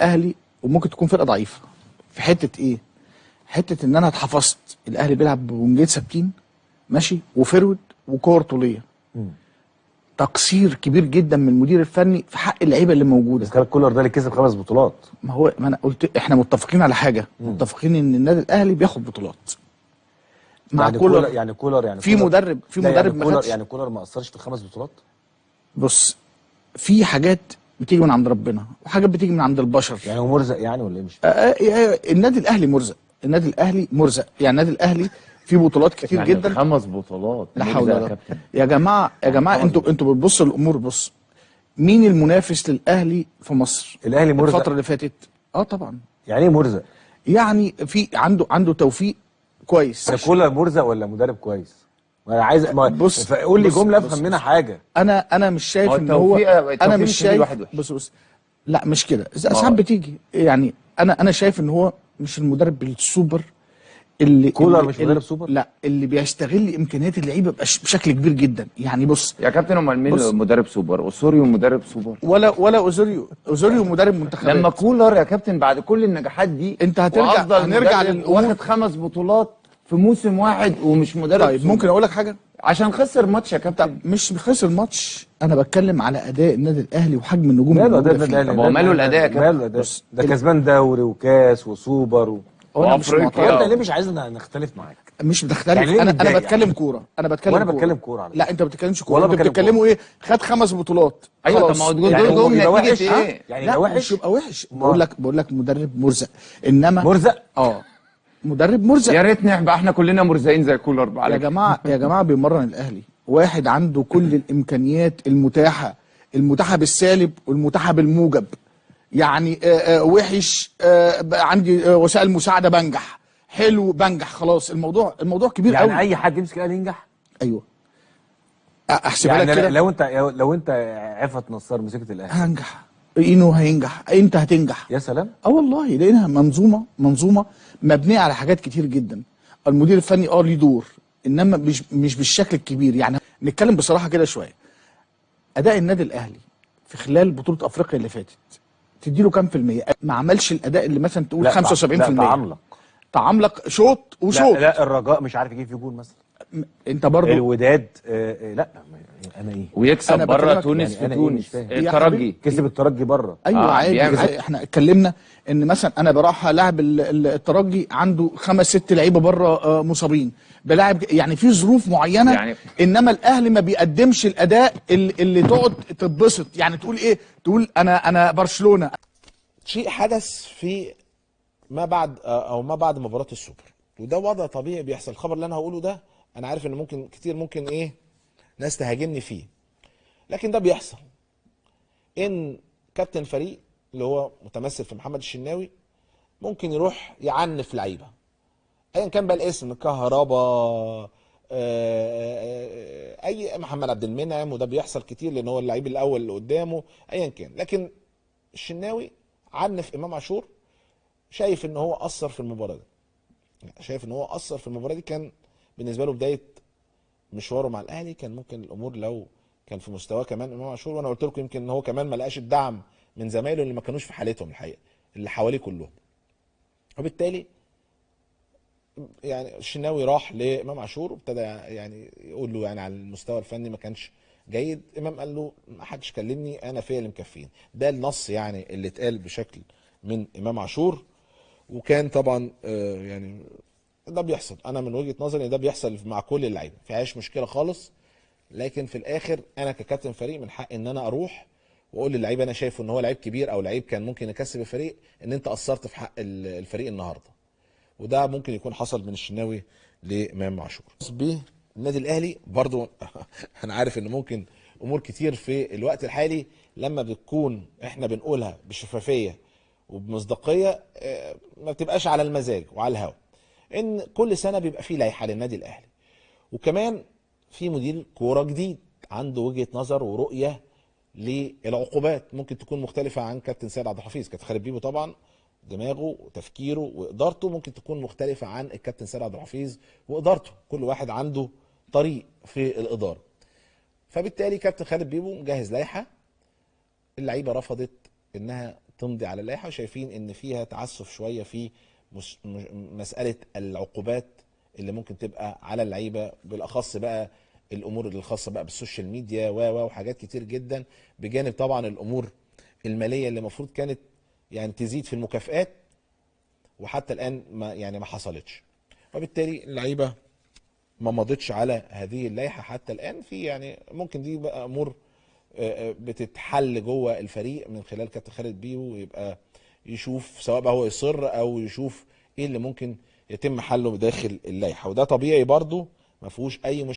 الاهلي وممكن تكون فرقه ضعيفه في حته ايه؟ حته ان انا اتحفظت الاهلي بيلعب بونجين ثابتين ماشي وفرود وكور طوليه. تقصير كبير جدا من المدير الفني في حق اللعيبه اللي موجوده. بس كولر ده اللي كسب 5 بطولات. ما انا قلت احنا متفقين على حاجه، متفقين ان النادي الاهلي بياخد بطولات مع يعني كولر. يعني في مدرب يعني ما خدش. يعني كولر ما اثرش في ال5 بطولات. بص، في حاجات بتيجي من عند ربنا وحاجات بتيجي من عند البشر. يعني هو مرزق يعني ولا ايه؟ مش النادي الاهلي مرزق، النادي الاهلي مرزق، يعني النادي الاهلي فيه بطولات كتير يعني جدا. 5 بطولات لا حول ولا قوه يا يعني جماعه انتوا بتبصوا الامور. بص، مين المنافس للاهلي في مصر؟ الاهلي مرزق الفتره اللي فاتت. طبعا. يعني ايه مرزق؟ يعني في عنده توفيق كويس. كولر مرزق ولا مدرب كويس؟ انا عايز بص قول لي جمله افهم منها حاجه. انا مش شايف ان هو انا مش شايف. بص لا مش كده، ساعات بتيجي يعني انا شايف ان هو مش المدرب السوبر اللي كولر مش مدرب سوبر. لا، اللي بيستغل امكانيات اللعيبه بشكل كبير جدا. يعني بص يا كابتن، امال مين مدرب سوبر؟ اسوريو مدرب سوبر ولا اوزوريو مدرب منتخبات. لما كولر يا كابتن بعد كل النجاحات دي انت هنرجع واخد 5 بطولات في موسم واحد ومش مدرب طيب سوبر. ممكن اقول لك حاجه؟ عشان خسر ماتش يا كابتن. مش خسر ماتش، انا بتكلم على اداء النادي الاهلي وحجم النجوم ماله اللي اداء موجوده النادي فيه. الاهلي؟ طب هو ماله الاداء يا كابتن؟ ده كسبان دوري وكاس وسوبر وافريقيا. انت ليه مش عايزنا نختلف معاك؟ مش بتختلف يعني انا بتكلم كوره. انا بتكلم كوره. لا انت ما بتتكلمش كوره، انتوا بتتكلموا ايه؟ خد 5 بطولات. ايوه، طب ما هو دول نتيجه ايه؟ يعني لا مش يبقى وحش. بقول لك مدرب مرزق. انما مرزق مدرب مرزق. يا ريت نبقى احنا كلنا مرزقين زي كولر. يا جماعه بيمرن الاهلي واحد عنده كل الامكانيات المتاحه بالسالب والمتاحه بالموجب. يعني وحش، عندي وسائل مساعده بنجح، حلو بنجح، خلاص الموضوع كبير قوي. يعني اي حد يمسك الاهلي ينجح. ايوه احسبها يعني لك كده. لو انت عفت نصار مسكت الاهلي هنجح، اينو هينجح، انت هتنجح. يا سلام. والله لقيناها منظومه مبنيه على حاجات كتير جدا. المدير الفني ليه دور، انما مش بالشكل الكبير. يعني نتكلم بصراحه كده شويه. اداء النادي الاهلي في خلال بطوله افريقيا اللي فاتت تديله كام في المية؟ ما عملش الاداء اللي مثلا تقول 75%. تعملق شوط وشوط. لا الرجاء مش عارف يجيب في جول مثلا. انت برضو الوداد لا انا ايه؟ ويكسب بره تونس في تونس. الترجي كسب الترجي بره. ايوه عادي. احنا اتكلمنا ان مثلا انا بروح لاعب الترجي عنده 5 6 لعيبه بره مصابين، بلاعب يعني في ظروف معينه يعني. انما الاهلي ما بيقدمش الاداء اللي تقعد تتبسط. يعني تقول ايه؟ تقول انا برشلونه. شيء حدث في ما بعد مباراه السوبر، وده وضع طبيعي بيحصل. الخبر اللي انا هقوله ده انا عارف ان ممكن ايه ناس تهاجمني فيه، لكن ده بيحصل. ان كابتن فريق اللي هو متمثل في محمد الشناوي ممكن يروح يعنف لعيبه ايا كان بقى الاسم، كهربا، اي محمد عبد المنعم، وده بيحصل كتير لان هو اللعيب الاول اللي قدامه ايا كان. لكن الشناوي عنف امام عاشور، شايف ان هو اثر في المباراه دي. كان بالنسبه له بدايه مشواره مع الاهلي، كان ممكن الامور لو كان في مستواه كمان امام عاشور. وانا قلت لكم يمكن ان هو كمان ما لقاش الدعم من زمايله اللي ما كانوش في حالتهم الحقيقه، اللي حواليه كلهم. وبالتالي يعني الشناوي راح لامام عاشور وابتدى يعني يقول له يعني على المستوى الفني ما كانش جيد. امام قال له ما حدش كلمني، انا فيا اللي مكفيني. ده النص يعني اللي اتقال بشكل من امام عاشور. وكان طبعا يعني ده بيحصل، انا من وجهة نظري ده بيحصل مع كل اللعيبه، ما فيهاش مشكله خالص. لكن في الاخر انا ككابتن فريق من حق ان انا اروح واقول للعيب انا شايفه ان هو لعيب كبير او لعيب كان ممكن يكسب الفريق، ان انت قصرت في حق الفريق النهارده. وده ممكن يكون حصل من الشناوي لامام عاشور. بالنادي الاهلي برضو انا عارف ان ممكن امور كتير في الوقت الحالي لما بتكون احنا بنقولها بشفافيه وبمصداقيه ما بتبقاش على المزاج وعلى الهوا. ان كل سنه بيبقى فيه لائحه للنادي الاهلي، وكمان في مدير كوره جديد عنده وجهه نظر ورؤيه للعقوبات ممكن تكون مختلفه عن كابتن سيد عبد الحفيظ. كابتن خالد بيبو طبعا دماغه وتفكيره وادارته ممكن تكون مختلفه عن الكابتن سيد عبد الحفيظ وادارته، كل واحد عنده طريق في الاداره. فبالتالي كابتن خالد بيبو مجهز لائحه، اللعيبه رفضت انها تمضي على اللائحه، وشايفين ان فيها تعسف شويه في مساله العقوبات اللي ممكن تبقى على اللعيبه، بالاخص بقى الامور اللي الخاصه بقى بالسوشيال ميديا وحاجات كتير جدا، بجانب طبعا الامور الماليه اللي المفروض كانت يعني تزيد في المكافآت، وحتى الان ما حصلتش. وبالتالي اللعيبه ما مضتش على هذه اللائحه حتى الان. في يعني ممكن دي بقى امور بتتحل جوه الفريق من خلال كابتن خالد بيبو، يبقى يشوف سواء بقى هو يصر او يشوف ايه اللي ممكن يتم حله بداخل اللائحه، وده طبيعي برضو ما فيهوش اي مشكله.